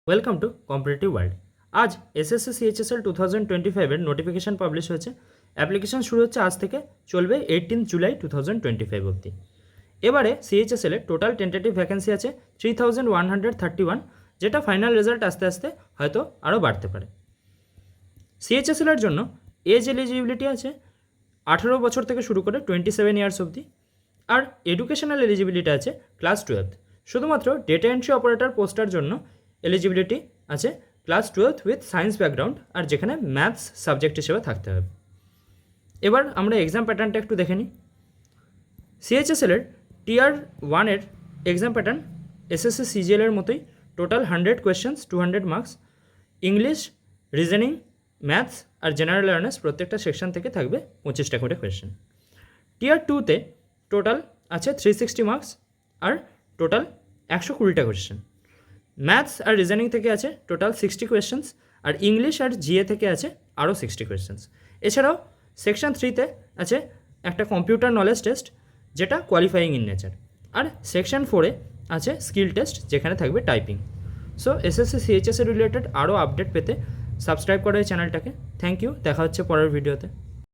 Welcome to competitive world. আজ SSC CHSL 2025 notification publish হয়েছে। Application শুরু হচ্ছে আজ থেকে, চলবে 18 জুলাই 2025 অবধি। এবারে সিএইচএসএল এর টোটাল টেন্টেটিভ ভ্যাকেন্সি আছে 3131, যেটা ফাইনাল রেজাল্ট আস্তে আস্তে হয়তো আরও বাড়তে পারে। সিএইচএসএল এর জন্য এজ এলিজিবিলিটি আছে 18 বছর থেকে শুরু করে 27 ইয়ার্স অবধি, আর এডুকেশনাল এলিজিবিলিটি আছে ক্লাস 12। শুধুমাত্র ডেটা এন্ট্রি অপারেটর পোস্টার জন্য এলিজিবিলিটি আছে ক্লাস 12 উইথ সায়েন্স ব্যাকগ্রাউন্ড, আর যেখানে ম্যাথস সাবজেক্ট হিসেবে থাকতে হবে। এবার আমরা এক্সাম প্যাটার্নটা একটু দেখে নিই। সিএইচএসএল এর টিয়ার 1 এর এক্সাম প্যাটার্ন এসএসসি সিজিএল এর মতোই, total 100 questions, 200 marks. English, reasoning, maths আর জেনারেল অ্যাওয়ারনেস প্রত্যেকটা সেকশন থেকে থাকবে 25টা করে কোয়েশ্চেন। টিয়ার 2তে টোটাল আছে 360 মার্কস আর টোটাল 120টা কোয়েশ্চেন। ম্যাথস আর রিজনিং থেকে আছে টোটাল 60 কোয়েশ্চেন্স, আর ইংলিশ আর জিএ থেকে আছে আরও 60 কোয়েশ্চেন্স। এছাড়াও সেকশন 3তে আছে একটা কম্পিউটার নলেজ টেস্ট, যেটা কোয়ালিফাইং ইন নেচার, আর সেকশন 4-এ আছে স্কিল টেস্ট, যেখানে থাকবে typing. So SSC CHSL related আরও আপডেট পেতে সাবস্ক্রাইব করো এই চ্যানেলটাকে। থ্যাংক ইউ, দেখা হচ্ছে পরের ভিডিওতে।